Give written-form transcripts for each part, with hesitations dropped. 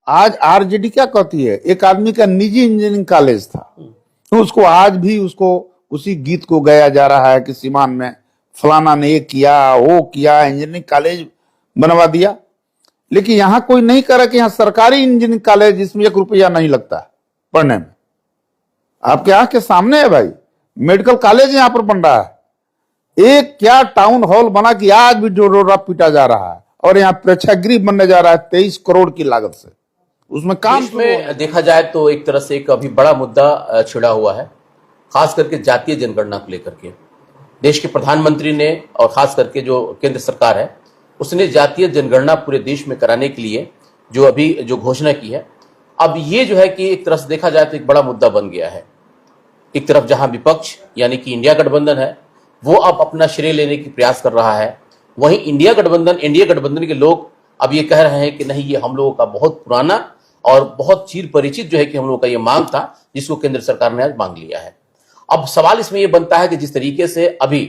आज आरजेडी क्या कहती है, एक आदमी का निजी इंजीनियरिंग कॉलेज था, तो उसको आज भी उसको उसी गीत को गाया जा रहा है कि सीमान में फलाना ने ये किया वो किया, इंजीनियरिंग कॉलेज बनवा दिया। लेकिन यहां कोई नहीं कह रहा कि यहाँ सरकारी इंजीनियरिंग कॉलेज जिसमें 1 रुपया नहीं लगता है पढ़ने में। आपके आंख के सामने है भाई, मेडिकल कॉलेज यहां पर बन रहा है। एक क्या टाउन हॉल बना कि आज भी जो रोड़ा पीटा जा रहा है, और यहाँ प्रेक्षागृह बनने जा रहा है 23 करोड़ की लागत से। उसमें काम में देखा जाए तो एक तरह से एक अभी बड़ा मुद्दा छिड़ा हुआ है, खास करके जातीय जनगणना को लेकर के। देश के प्रधानमंत्री ने और खास करके जो केंद्र सरकार है उसने जातीय जनगणना पूरे देश में कराने के लिए जो घोषणा की है, अब ये जो है कि एक तरह से देखा जाए तो एक बड़ा मुद्दा बन गया है। एक तरफ जहां विपक्ष यानी कि इंडिया गठबंधन है वो अब अपना श्रेय लेने की प्रयास कर रहा है, वहीं एनडीए गठबंधन के लोग अब ये कह रहे हैं कि नहीं, ये हम लोगों का बहुत पुराना और बहुत चिर परिचित जो है कि हम लोगों का ये मांग था, जिसको केंद्र सरकार ने आज मांग लिया है। अब सवाल इसमें यह बनता है कि जिस तरीके से अभी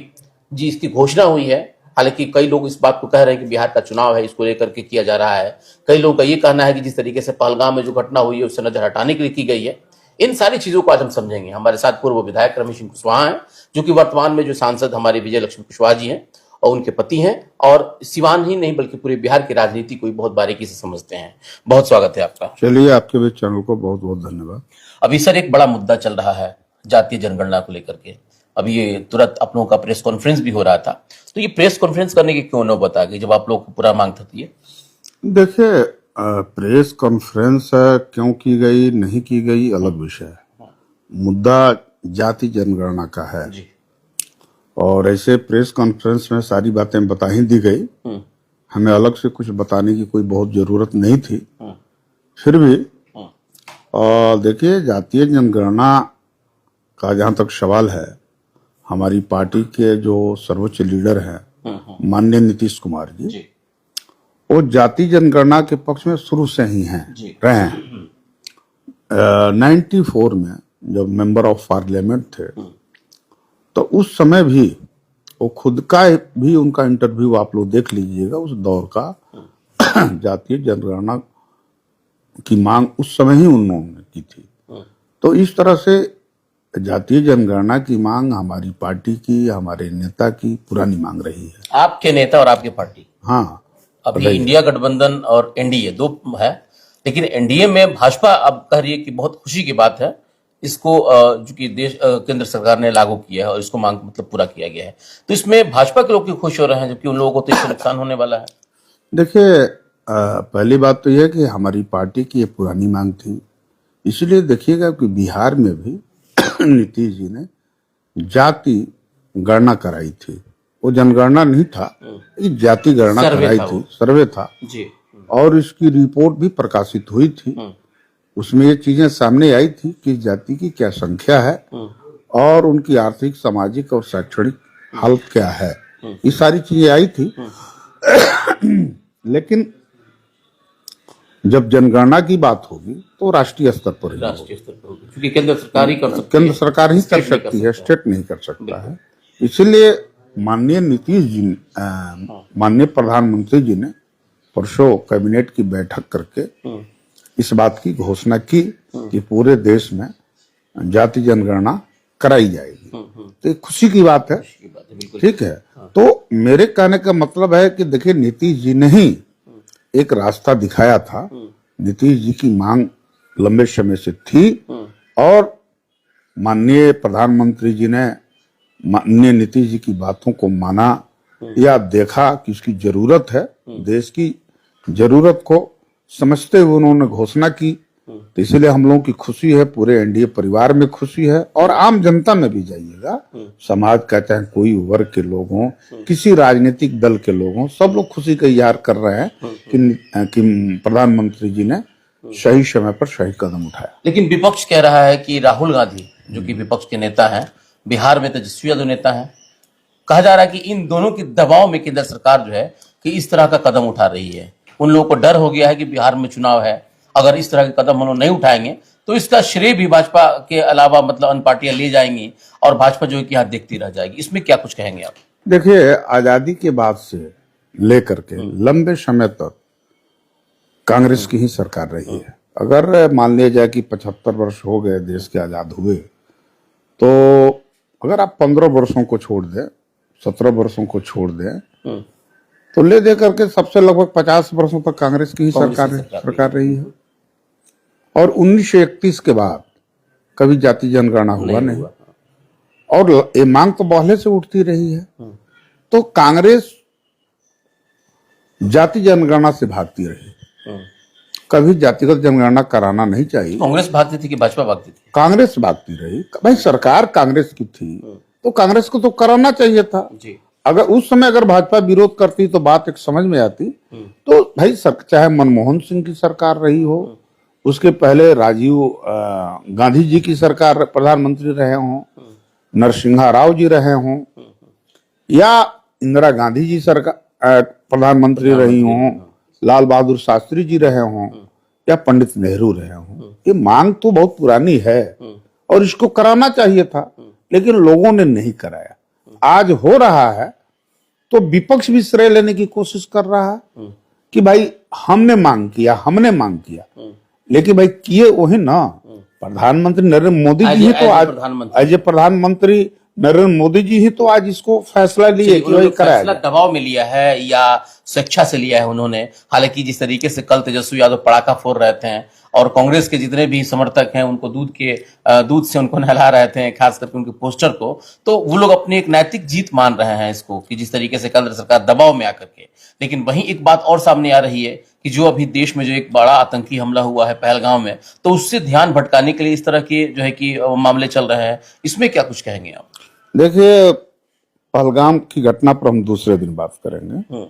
जी इसकी घोषणा हुई है, हालांकि कई लोग इस बात को कह रहे हैं कि बिहार का चुनाव है इसको लेकर के किया जा रहा है, कई लोगों का ये कहना है कि जिस तरीके से पहलगाम में जो घटना हुई है उससे नजर हटाने के लिए की गई है। इन सारी चीजों को आज हम समझेंगे। हमारे साथ पूर्व विधायक रमेश सिंह कुशवाहा हैं, जो कि वर्तमान में जो सांसद हमारे विजय लक्ष्मी कुशवाहा जी हैं और उनके पति हैं, और सिवान ही नहीं बल्कि पूरे बिहार की राजनीति को बहुत बारीकी से समझते हैं। बहुत स्वागत है आपका। चलिए, आपके भी चैनल को बहुत बहुत धन्यवाद। अभी सर एक बड़ा मुद्दा चल रहा है जातीय जनगणना को लेकर के। अभी ये तुरंत आप लोगों का प्रेस कॉन्फ्रेंस भी हो रहा था, तो ये प्रेस कॉन्फ्रेंस करने की क्यों नौबत आ गई जब आप लोग को पूरा मांग थी? ये देखिए, प्रेस कॉन्फ्रेंस क्यों की गई नहीं की गई अलग विषय है, मुद्दा जाति जनगणना का है जी। और ऐसे प्रेस कॉन्फ्रेंस में सारी बातें बता ही दी गई, हमें अलग से कुछ बताने की कोई बहुत जरूरत नहीं थी। फिर भी देखिए, जातीय जनगणना का जहां तक सवाल है, हमारी पार्टी के जो सर्वोच्च लीडर हैं माननीय नीतीश कुमार जी, वो जाति जनगणना के पक्ष में शुरू से ही रहे हैं। 94 में जब मेंबर ऑफ पार्लियामेंट थे तो उस समय भी वो खुद का भी उनका इंटरव्यू आप लोग देख लीजिएगा, उस दौर का जातीय जनगणना की मांग उस समय ही उन्होंने की थी। तो इस तरह से जातीय जनगणना की मांग हमारी पार्टी की, हमारे नेता की पुरानी मांग रही है। आपके नेता और आपकी पार्टी? हाँ। अभी इंडिया गठबंधन और एनडीए दो है, लेकिन एनडीए में भाजपा अब कह रही है कि बहुत खुशी की बात है इसको जो कि देश केंद्र सरकार ने लागू किया है और इसको मांग मतलब पूरा किया गया है। तो इसमें भाजपा के लोग क्यों खुश हो रहे हैं जबकि उन लोगों को तो इससे नुकसान होने वाला है? देखिए, पहली बात तो यह है कि हमारी पार्टी की ये पुरानी मांग थी, इसलिए देखिएगा कि बिहार में भी नीतीश जी ने जाति गणना कराई थी। वो जनगणना नहीं था, जाति गणना कराई थी, सर्वे था जी। और इसकी रिपोर्ट भी प्रकाशित हुई थी। उसमें ये चीजें सामने आई थी कि जाति की क्या संख्या है और उनकी आर्थिक, सामाजिक और शैक्षणिक हालत क्या है, ये सारी चीजें आई थी। लेकिन जब जनगणना की बात होगी तो राष्ट्रीय स्तर पर होगी, क्योंकि केंद्र सरकार ही कर सकती है, केंद्र सरकार ही कर सकती है, स्टेट नहीं कर सकता है। इसलिए माननीय नीतीश जी, माननीय प्रधानमंत्री जी ने परसों कैबिनेट की बैठक करके इस बात की घोषणा की कि पूरे देश में जाति जनगणना कराई जाएगी। तो एक खुशी की बात है, ठीक है। तो मेरे कहने का मतलब है कि देखिए, नीतीश जी ने ही एक रास्ता दिखाया था। नीतीश जी की मांग लंबे समय से थी और माननीय प्रधानमंत्री जी ने माननीय नीतीश जी की बातों को माना या देखा कि इसकी जरूरत है, देश की जरूरत को समझते हुए उन्होंने घोषणा की। तो इसलिए हम लोगों की खुशी है, पूरे एनडीए परिवार में खुशी है और आम जनता में भी जाइएगा, समाज का चाहे कोई वर्ग के लोग हों, किसी राजनीतिक दल के लोग हों, सब लोग खुशी का इजहार कर रहे हैं कि प्रधानमंत्री जी ने सही समय पर सही कदम उठाया। लेकिन विपक्ष कह रहा है कि राहुल गांधी जो कि विपक्ष के नेता हैं, बिहार में तेजस्वी यादव नेता हैं, कहा जा रहा है कि इन दोनों के दबाव में केंद्र सरकार जो है कि इस तरह का कदम उठा रही है। उन लोगों को डर हो गया है कि बिहार में चुनाव है, अगर इस तरह के कदम हम लोग नहीं उठाएंगे तो इसका श्रेय भी भाजपा के अलावा मतलब अन्य पार्टियां ले जाएंगी और भाजपा जो है कि यहाँ देखती रह जाएगी। इसमें क्या कुछ कहेंगे आप? देखिए, आजादी के बाद से लेकर के लंबे समय तक कांग्रेस की ही सरकार रही है। अगर मान लिया जाए कि 75 वर्ष हो गए देश के आजाद हुए, तो अगर आप 15 वर्षों को छोड़ दें, 17 वर्षों को छोड़ दें, तो ले दे करके सबसे लगभग 50 वर्षों तक कांग्रेस की ही सरकार रही है। और 1931 के बाद कभी जाति जनगणना हुआ नहीं, और ये मांग तो पहले से उठती रही है। तो कांग्रेस जाति जनगणना से भागती रही, कभी जातिगत जनगणना कराना नहीं चाहिए। कांग्रेस भागती थी कि भाजपा भागती थी? कांग्रेस भागती रही। भाई सरकार कांग्रेस की थी, तो कांग्रेस को तो कराना चाहिए था जी। अगर उस समय अगर भाजपा विरोध करती तो बात एक समझ में आती। तो भाई चाहे मनमोहन सिंह की सरकार रही हो, उसके पहले राजीव गांधी जी की सरकार प्रधानमंत्री रहे हों, नरसिम्हा राव जी रहे हों, या इंदिरा गांधी जी सरकार प्रधानमंत्री रही हों, लाल बहादुर शास्त्री जी रहे हों, या पंडित नेहरू रहे हों, ये मांग तो बहुत पुरानी है और इसको कराना चाहिए था, लेकिन लोगों ने नहीं कराया। आज हो रहा है तो विपक्ष भी श्रेय लेने की कोशिश कर रहा है कि भाई हमने मांग किया, लेकिन भाई किए वही ना प्रधानमंत्री नरेंद्र मोदी जी ही तो आज प्रधानमंत्री नरेंद्र मोदी जी ही तो आज इसको फैसला लिए कि वही कराया। फैसला दबाव में लिया है या स्वेच्छा से लिया है उन्होंने? हालांकि जिस तरीके से कल तेजस्वी यादव पड़ाका फोड़ रहे थे और कांग्रेस के जितने भी समर्थक हैं उनको दूध से उनको नहला रहे थे, खास करके उनके पोस्टर को, तो वो लोग अपनी एक नैतिक जीत मान रहे हैं इसको कि जिस तरीके से केंद्र सरकार दबाव में आकर के। लेकिन वहीं एक बात और सामने आ रही है कि जो अभी देश में जो एक बड़ा आतंकी हमला हुआ है पहलगाम में, तो उससे ध्यान भटकाने के लिए इस तरह के जो है कि मामले चल रहे हैं, इसमें क्या कुछ कहेंगे आप? देखिए, पहलगाम की घटना पर हम दूसरे दिन बात करेंगे,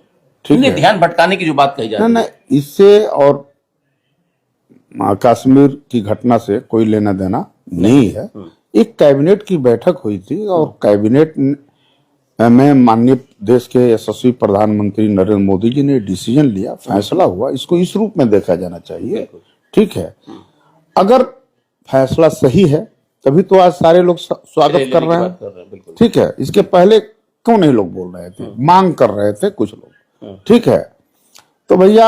ठीक है? ध्यान भटकाने की जो बात कही जा रही है, इससे और कश्मीर की घटना से कोई लेना देना नहीं है। एक कैबिनेट की बैठक हुई थी और कैबिनेट में माननीय देश के यशस्वी प्रधानमंत्री नरेंद्र मोदी जी ने डिसीजन लिया, फैसला हुआ, इसको इस रूप में देखा जाना चाहिए, ठीक है? अगर फैसला सही है तभी तो आज सारे लोग स्वागत कर रहे हैं, ठीक है? इसके पहले क्यों नहीं लोग बोल रहे थे, मांग कर रहे थे कुछ लोग, ठीक है? तो भैया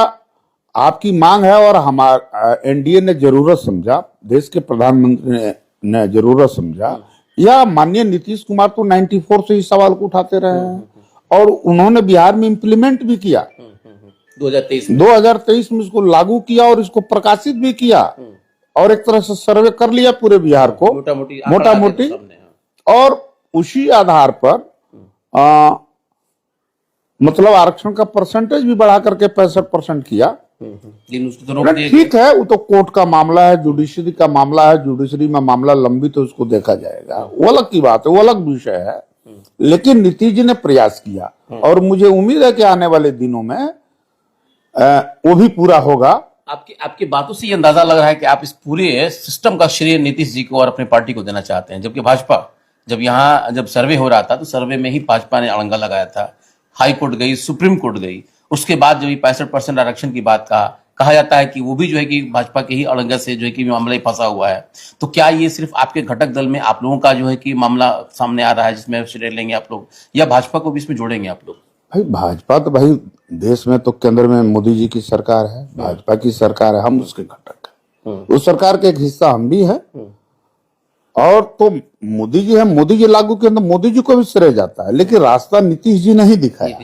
आपकी मांग है और हमारा एनडीए ने जरूरत समझा, देश के प्रधानमंत्री ने जरूरत समझा, या माननीय नीतीश कुमार तो 94 से इस सवाल को उठाते रहे हैं और उन्होंने बिहार में इम्प्लीमेंट भी किया, 2023 में इसको लागू किया और इसको प्रकाशित भी किया और एक तरह से सर्वे कर लिया पूरे बिहार को मोटा मोटी, और उसी आधार पर मतलब आरक्षण का परसेंटेज भी बढ़ा करके 65% किया। ठीक है, वो तो कोर्ट का मामला है, जुडिशरी का मामला है, जुडिशरी में मामला लंबित तो उसको देखा जाएगा, वो अलग की बात है, वो अलग विषय है। लेकिन नीतीश जी ने प्रयास किया और मुझे उम्मीद है कि आने वाले दिनों में वो भी पूरा होगा। आपकी बातों से ये अंदाजा लग रहा है कि आप इस पूरे सिस्टम का श्रेय नीतीश जी को और अपनी पार्टी को देना चाहते हैं, जबकि भाजपा जब सर्वे हो रहा था तो सर्वे में ही भाजपा ने अड़ंगा लगाया था, हाई कोर्ट गई, सुप्रीम कोर्ट गई, उसके बाद जब 65% आरक्षण की बात कहा जाता है कि वो भी जो है कि भाजपा के ही अड़ंगा से जो है कि मामला ही फंसा हुआ है। तो क्या ये सिर्फ आपके घटक दल में आप लोगों का जो है कि मामला सामने आ रहा है जिसमें श्रेय लेंगे आप लोग, या भाजपा को भी इसमें जोड़ेंगे आप लोग? भाई भाजपा तो भाई देश में तो केंद्र में मोदी जी की सरकार है, भाजपा की सरकार है, हम उसके घटक हैं, उस सरकार के एक हिस्सा हम भी है। और तो मोदी जी है, मोदी जी लागू किया तो मोदी जी को भी श्रेय जाता है, लेकिन रास्ता नीतीश जी ने ही दिखाया।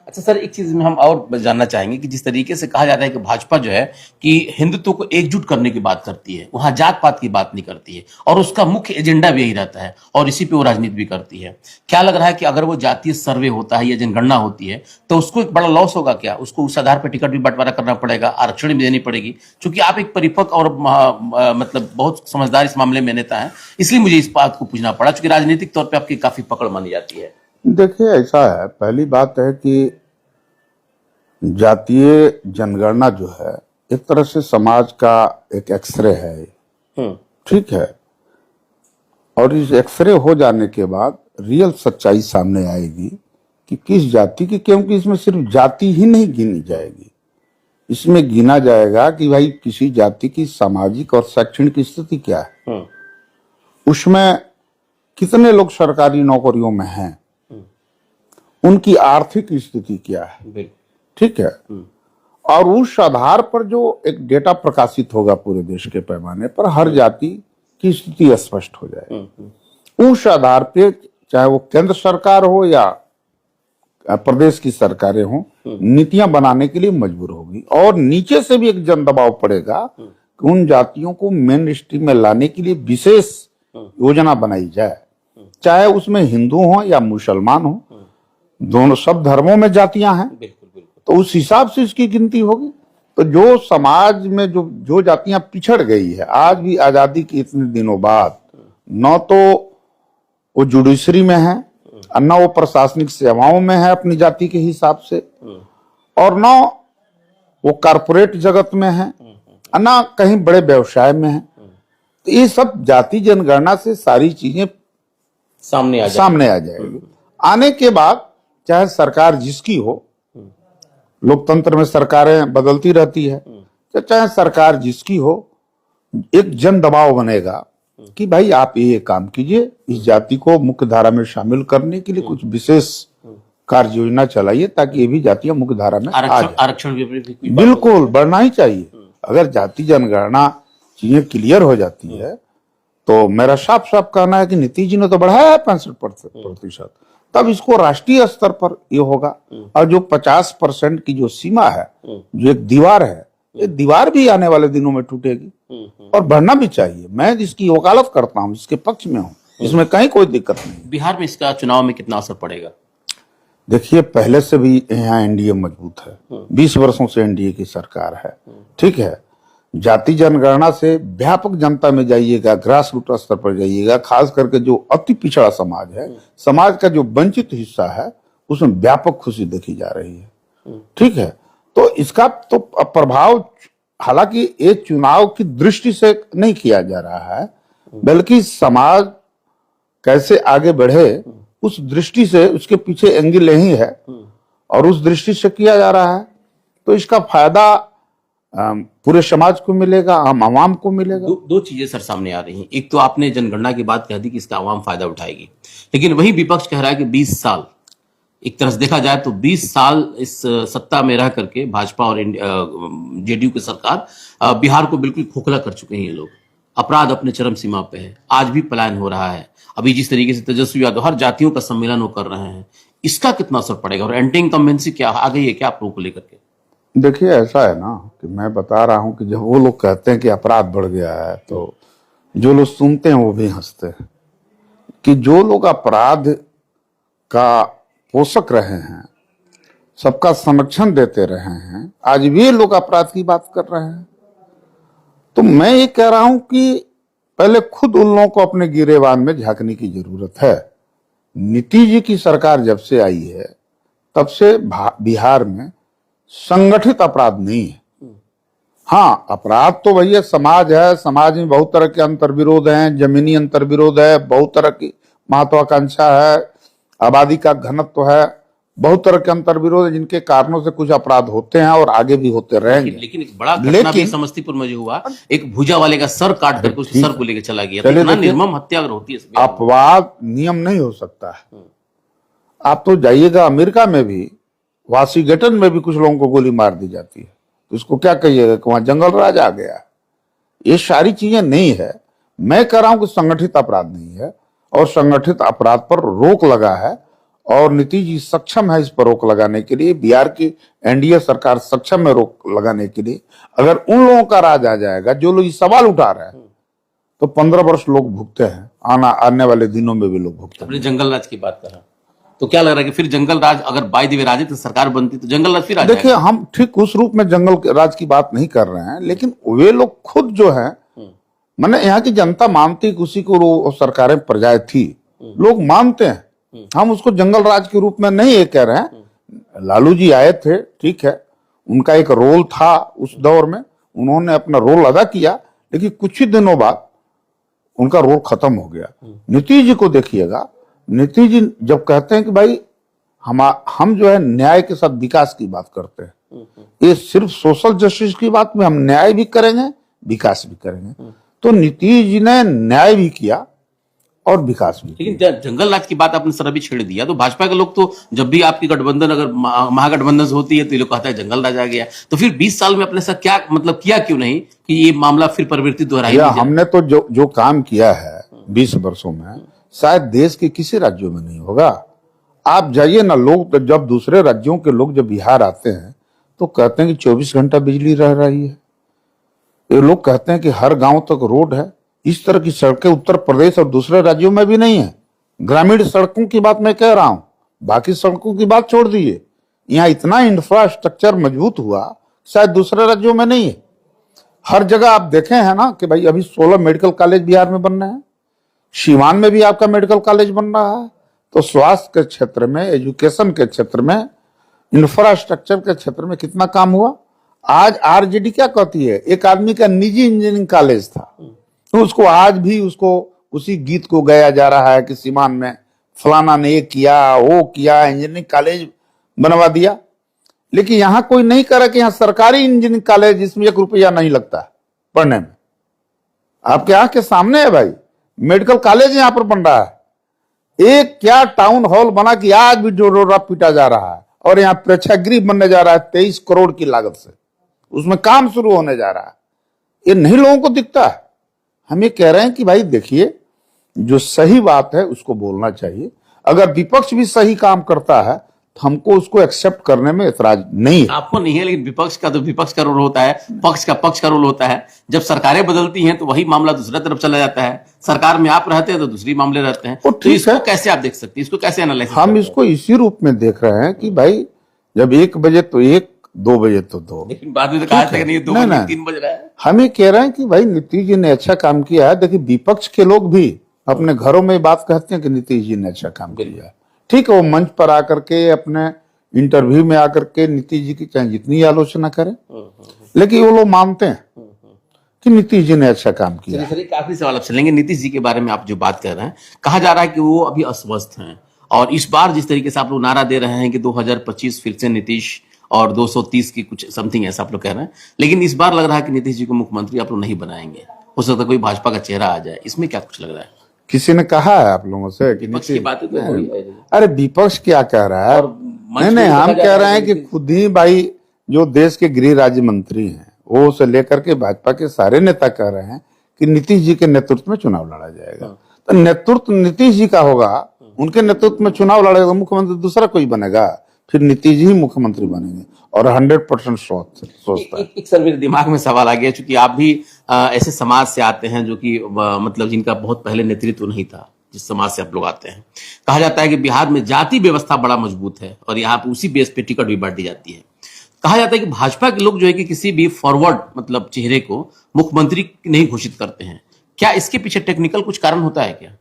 अच्छा सर, एक चीज में हम और जानना चाहेंगे कि जिस तरीके से कहा जाता है कि भाजपा जो है कि हिंदुत्व को एकजुट करने की बात करती है, वहां जात पात की बात नहीं करती है, और उसका मुख्य एजेंडा भी यही रहता है और इसी पे वो राजनीति भी करती है। क्या लग रहा है कि अगर वो जातीय सर्वे होता है या जनगणना होती है तो उसको एक बड़ा लॉस होगा क्या? उसको उस आधार पर टिकट भी बंटवारा करना पड़ेगा, आरक्षण भी देनी पड़ेगी, क्योंकि आप एक परिपक्व और मतलब बहुत समझदार इस मामले में नेता है, इसलिए मुझे इस बात को पूछना पड़ा, क्योंकि राजनीतिक तौर पर आपकी काफी पकड़ मानी जाती है। देखिए, ऐसा है, पहली बात है कि जातीय जनगणना जो है एक तरह से समाज का एक एक्सरे है, ठीक है? और इस एक्सरे हो जाने के बाद रियल सच्चाई सामने आएगी कि किस जाति की, क्योंकि इसमें सिर्फ जाति ही नहीं गिनी जाएगी, इसमें गिना जाएगा कि भाई किसी जाति की सामाजिक और शैक्षणिक स्थिति क्या है, उसमें कितने लोग सरकारी नौकरियों में हैं, उनकी आर्थिक स्थिति क्या है, ठीक है? और उस आधार पर जो एक डेटा प्रकाशित होगा पूरे देश के पैमाने पर, हर जाति की स्थिति स्पष्ट हो जाएगी। उस आधार पे चाहे वो केंद्र सरकार हो या प्रदेश की सरकारें हों, नीतियां बनाने के लिए मजबूर होगी। और नीचे से भी एक जन दबाव पड़ेगा कि उन जातियों को मेन स्ट्रीम में लाने के लिए विशेष योजना बनाई जाए, चाहे उसमें हिंदू हो या मुसलमान हो, दोनों सब धर्मों में जातियां हैं, तो उस हिसाब से इसकी गिनती होगी। तो जो समाज में जो जातियां पिछड़ गई है आज भी आजादी के इतने दिनों बाद, न तो वो जुडिशरी में है, न वो प्रशासनिक सेवाओं में है अपनी जाति के हिसाब से, और न वो कारपोरेट जगत में है, न कहीं बड़े व्यवसाय में है। तो ये सब जाति जनगणना से सारी चीजें सामने आ जाएगी। आने के बाद चाहे सरकार जिसकी हो, लोकतंत्र में सरकारें बदलती रहती है, तो चाहे सरकार जिसकी हो, एक जन दबाव बनेगा कि भाई आप ये काम कीजिए, इस जाति को मुख्य धारा में शामिल करने के लिए कुछ विशेष कार्य योजना चलाइए, ताकि ये भी जातियां मुख्य धारा में आ जाए। आरक्षण बिल्कुल बढ़ना ही चाहिए। अगर जाति जनगणना चीजें क्लियर हो जाती है तो मेरा साफ साफ कहना है कि नीतीश जी ने तो बढ़ाया है 65%, तब इसको राष्ट्रीय स्तर पर ये होगा। और जो 50% की जो सीमा है, जो एक दीवार है, ये दीवार भी आने वाले दिनों में टूटेगी और बढ़ना भी चाहिए। मैं इसकी वकालत करता हूँ, इसके पक्ष में हूँ, इसमें कहीं कोई दिक्कत नहीं। बिहार में इसका चुनाव में कितना असर पड़ेगा? देखिए, पहले से भी यहाँ एनडीए मजबूत है, 20 वर्षों से एनडीए की सरकार है, ठीक है। जाति जनगणना से व्यापक जनता में जाइएगा, ग्रास रूट स्तर पर जाइएगा, खास करके जो अति पिछड़ा समाज है, समाज का जो वंचित हिस्सा है, उसमें व्यापक खुशी देखी जा रही है, ठीक है। तो इसका तो प्रभाव हालांकि एक चुनाव की दृष्टि से नहीं किया जा रहा है, बल्कि समाज कैसे आगे बढ़े उस दृष्टि से, उसके पीछे एंगल यही है और उस दृष्टि से किया जा रहा है। तो इसका फायदा पूरे समाज को मिलेगा, आम आवाम को मिलेगा। दो चीजें सर सामने आ रही हैं। एक तो आपने जनगणना की बात कह दी कि इसका आवाम फायदा उठाएगी, लेकिन वही विपक्ष कह रहा है कि 20 साल, एक तरह से देखा जाए तो 20 साल इस सत्ता में रह करके भाजपा और जेडीयू की सरकार बिहार को बिल्कुल खोखला कर चुके हैं ये लोग। अपराध अपने चरम सीमा पे है, आज भी पलायन हो रहा है। अभी जिस तरीके से तेजस्वी यादव हर जातियों का सम्मेलन वो कर रहे हैं, इसका कितना असर पड़ेगा? और एंटी इनकम्बेंसी क्या आ गई है क्या आप लोगों को लेकर के? देखिए, ऐसा है ना कि मैं बता रहा हूं कि जब वो लोग कहते हैं कि अपराध बढ़ गया है, तो जो लोग सुनते हैं वो भी हंसते हैं कि जो लोग अपराध का पोषक रहे हैं, सबका संरक्षण देते रहे हैं, आज भी लोग अपराध की बात कर रहे हैं। तो मैं ये कह रहा हूं कि पहले खुद उन लोगों को अपने गिरेबान में झांकने की जरूरत है। नीतीश जी की सरकार जब से आई है, तब से बिहार में संगठित अपराध नहीं है। हाँ, अपराध तो भैया समाज है, समाज में बहुत तरह के अंतर्विरोध हैं, जमीनी अंतर्विरोध है, बहुत तरह की महत्वाकांक्षा है, आबादी का घनत्व है, बहुत तरह के अंतर्विरोध है, जिनके कारणों से कुछ अपराध होते हैं और आगे भी होते रहेंगे। लेकिन एक बड़ा घटना भी समस्तीपुर में जो हुआ, एक भुजा वाले का सर काट करके उसके सर को लेकर चला गया। इतना निर्मम हत्या अगर होती है, अपवाद नियम नहीं हो सकता है। आप तो जाइएगा अमेरिका में भी, वाशिंगटन में भी कुछ लोगों को गोली मार दी जाती है, तो इसको क्या कहिएगा कि वहां जंगल राज आ गया? ये सारी चीजें नहीं है। मैं कह रहा हूं कि संगठित अपराध नहीं है और संगठित अपराध पर रोक लगा है, और नीतीश जी सक्षम है इस पर रोक लगाने के लिए। बिहार की एनडीए सरकार सक्षम है रोक लगाने के लिए। अगर उन लोगों का राज आ जाएगा जो लोग सवाल उठा रहे हैं, तो 15 वर्ष लोग भुगते हैं, आने वाले दिनों में भी लोग भुगते हैं। जंगल राज की बात कर रहा, तो क्या लग रहा है कि फिर जंगल राज अगर बाय द वे राजनीतिक सरकार बनती तो जंगल राज फिर आ जाएगा? देखिए, हम ठीक उस रूप में जंगल राज की बात नहीं कर रहे हैं, लेकिन वे लोग खुद जो है, मैंने यहाँ की जनता मानती कि उसी को सरकारें पर्याय थी, लोग मानते हैं। हम उसको जंगल राज के रूप में नहीं ये कह रहे हैं। लालू जी आए थे, ठीक है, उनका एक रोल था उस दौर में, उन्होंने अपना रोल अदा किया, लेकिन कुछ ही दिनों बाद उनका रोल खत्म हो गया। नीतीश जी को देखिएगा, नीतीश जी जब कहते हैं कि भाई हम जो है न्याय के साथ विकास की बात करते हैं, ये सिर्फ सोशल जस्टिस की बात में, हम न्याय भी करेंगे, विकास भी करेंगे। तो नीतीश जी ने न्याय भी किया और विकास भी। लेकिन जंगल राज की बात आपने सर अभी छेड़ दिया, तो भाजपा के लोग तो जब भी आपकी गठबंधन अगर महागठबंधन से होती है तो ये लोग कहता है जंगल राज आ गया। तो फिर 20 साल में अपने साथ क्या मतलब किया क्यों नहीं कि ये मामला फिर प्रवृत्ति दोहराई? हमने तो जो काम किया है 20 वर्षों में शायद देश के किसी राज्यों में नहीं होगा। आप जाइए ना, लोग जब दूसरे राज्यों के लोग जब बिहार आते हैं तो कहते हैं कि 24 घंटा बिजली रह रही है। ये लोग कहते हैं कि हर गांव तक रोड है। इस तरह की सड़कें उत्तर प्रदेश और दूसरे राज्यों में भी नहीं है। ग्रामीण सड़कों की बात मैं कह रहा हूं, बाकी सड़कों की बात छोड़ दीजिए। यहाँ इतना इंफ्रास्ट्रक्चर मजबूत हुआ शायद दूसरे राज्यों में नहीं है। हर जगह आप देखे हैं ना कि भाई अभी 16 मेडिकल कॉलेज बिहार में बन रहे हैं, सीवान में भी आपका मेडिकल कॉलेज बन रहा है। तो स्वास्थ्य के क्षेत्र में, एजुकेशन के क्षेत्र में, इंफ्रास्ट्रक्चर के क्षेत्र में कितना काम हुआ। आज आरजेडी क्या कहती है, एक आदमी का निजी इंजीनियरिंग कॉलेज था, तो उसको आज भी उसी गीत को गाया जा रहा है कि सीमान में फलाना ने ये किया, वो किया, इंजीनियरिंग कॉलेज बनवा दिया। लेकिन यहां कोई नहीं कह रहा कि यहां सरकारी इंजीनियरिंग कॉलेज जिसमें 1 रुपया नहीं लगता पढ़ने में। आपके आंख के सामने है भाई, मेडिकल कॉलेज यहां पर बन रहा है। एक क्या टाउन हॉल बना कि आज भी जो रोड़ा पीटा जा रहा है, और यहाँ प्रेक्षागृह बनने जा रहा है 23 करोड़ की लागत से, उसमें काम शुरू होने जा रहा है। ये नहीं लोगों को दिखता है। हम ये कह रहे हैं कि भाई देखिए, जो सही बात है उसको बोलना चाहिए। अगर विपक्ष भी सही काम करता है तो हमको उसको एक्सेप्ट करने में ऐतराज नहीं है। आपको नहीं है, लेकिन विपक्ष का तो विपक्ष का रोल होता है, पक्ष का रोल होता है। जब सरकारें बदलती हैं तो वही मामला दूसरा तरफ चला जाता है। सरकार में आप रहते हैं तो दूसरी मामले रहते हैं। तो इसको कैसे आप देख सकते हैं, इसको कैसे एनालाइज? हम इसको इसी रूप में देख रहे हैं कि भाई जब 1 बजे तो 1, 2 बजे तो 2, लेकिन बाद में तो कहा था कि नहीं 2 बजे 3 बज रहा है। हम ये कह रहे हैं कि भाई नीतीश जी ने अच्छा काम किया है। देखिए, विपक्ष के लोग भी अपने घरों में बात कहते हैं कि नीतीश जी ने अच्छा काम किया है। ठीक है, वो मंच पर आकर के अपने इंटरव्यू में आकर के नीतीश जी की चाहे जितनी आलोचना करें, लेकिन वो लोग मानते हैं कि नीतीश जी ने अच्छा काम किया। काफी सवाल आप चलेंगे। नीतीश जी के बारे में आप जो बात कर रहे हैं, कहा जा रहा है कि वो अभी अस्वस्थ हैं, और इस बार जिस तरीके से आप लोग नारा दे रहे हैं कि 2025 फिर से नीतीश और 230 की कुछ समथिंग ऐसा आप लोग कह रहे हैं, लेकिन इस बार लग रहा है कि नीतीश जी को मुख्यमंत्री आप लोग नहीं बनाएंगे। हो सकता है कोई भाजपा का चेहरा आ जाए, इसमें क्या कुछ लग रहा है? किसी ने कहा है आप लोगों से कि विपक्ष की बातें तो हो रही है। अरे विपक्ष क्या कह रहा है? नहीं, हम कह रहे हैं कि खुद ही भाई जो देश के गृह राज्य मंत्री हैं, वो से लेकर के भाजपा के सारे नेता कह रहे हैं कि नीतीश जी के नेतृत्व में चुनाव लड़ा जाएगा। तो नेतृत्व नीतीश जी का होगा, उनके नेतृत्व में चुनाव लड़ेगा, मुख्यमंत्री दूसरा कोई बनेगा, फिर नीतीश जी ही मुख्यमंत्री बनेंगे। और 100% सोचता है। एक सर मेरे दिमाग में सवाल आ गया, चूंकि आप भी ऐसे समाज से आते हैं जो कि मतलब जिनका बहुत पहले नेतृत्व नहीं था, जिस समाज से आप लोग आते हैं। कहा जाता है कि बिहार में जाति व्यवस्था बड़ा मजबूत है और यहाँ पे उसी बेस पे टिकट भी बांटी जाती है। कहा जाता है कि भाजपा के लोग जो है कि किसी भी फॉरवर्ड मतलब चेहरे को मुख्यमंत्री नहीं घोषित करते हैं। क्या इसके पीछे टेक्निकल कुछ कारण होता है क्या?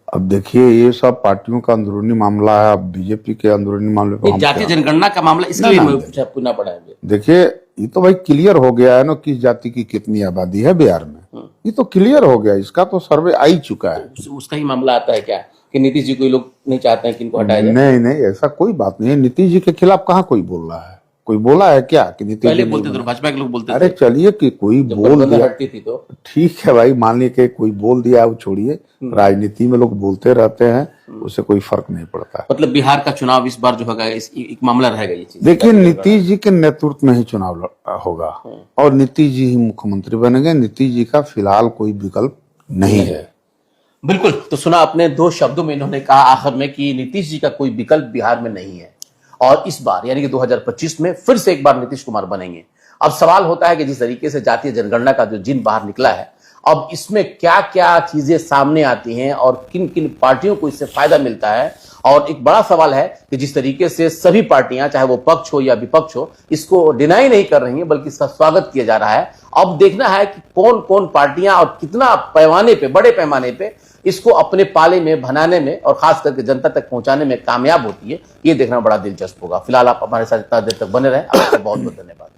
अब देखिए, ये सब पार्टियों का अंदरूनी मामला है। अब बीजेपी के अंदरूनी मामले पर जातीय जनगणना का मामला इसलिए पुनः पड़ा है। देखिए, ये तो भाई क्लियर हो गया है ना, किस जाति की कितनी आबादी है बिहार में। ये तो क्लियर हो गया, इसका तो सर्वे आ ही चुका है। उसका ही मामला आता है क्या कि नीतीश जी को लोग नहीं चाहते हैं कि इनको हटाया जाए? नहीं, ऐसा कोई बात नहीं है। नीतीश जी के खिलाफ कहाँ कोई बोल रहा है? कोई बोला है क्या कि नीतीश पहले बोलते थे, भाजपा के लोग बोलते थे। अरे चलिए कि कोई बोल दिया हटती थी तो ठीक है भाई, मान लीजिए कि कोई बोल दिया, वो छोड़िए। राजनीति में लोग बोलते रहते हैं, उससे कोई फर्क नहीं पड़ता। मतलब बिहार का चुनाव इस बार जो होगा एक मामला रहेगा ये चीज। देखिए, नीतीश जी के नेतृत्व में ही चुनाव होगा और नीतीश जी ही मुख्यमंत्री बनेंगे। नीतीश जी का फिलहाल कोई विकल्प नहीं है। बिल्कुल। तो सुना अपने 2 शब्दों में इन्होंने कहा आखिर में कि नीतीश जी का कोई विकल्प बिहार में नहीं है, और इस बार यानी कि 2025 में फिर से एक बार नीतीश कुमार बनेंगे। अब सवाल होता है कि जिस तरीके से जातीय जनगणना का जो जिन बाहर निकला है, अब इसमें क्या क्या चीजें सामने आती हैं और किन किन पार्टियों को इससे फायदा मिलता है। और एक बड़ा सवाल है कि जिस तरीके से सभी पार्टियां, चाहे वो पक्ष हो या विपक्ष हो, इसको डिनाई नहीं कर रही हैं, बल्कि इसका स्वागत किया जा रहा है। अब देखना है कि कौन कौन पार्टियां और कितना पैमाने पे, बड़े पैमाने पे इसको अपने पाले में बनाने में और खास करके जनता तक पहुंचाने में कामयाब होती है। ये देखना बड़ा दिलचस्प होगा। फिलहाल आप हमारे साथ इतना देर तक बने रहे, आपका बहुत बहुत धन्यवाद।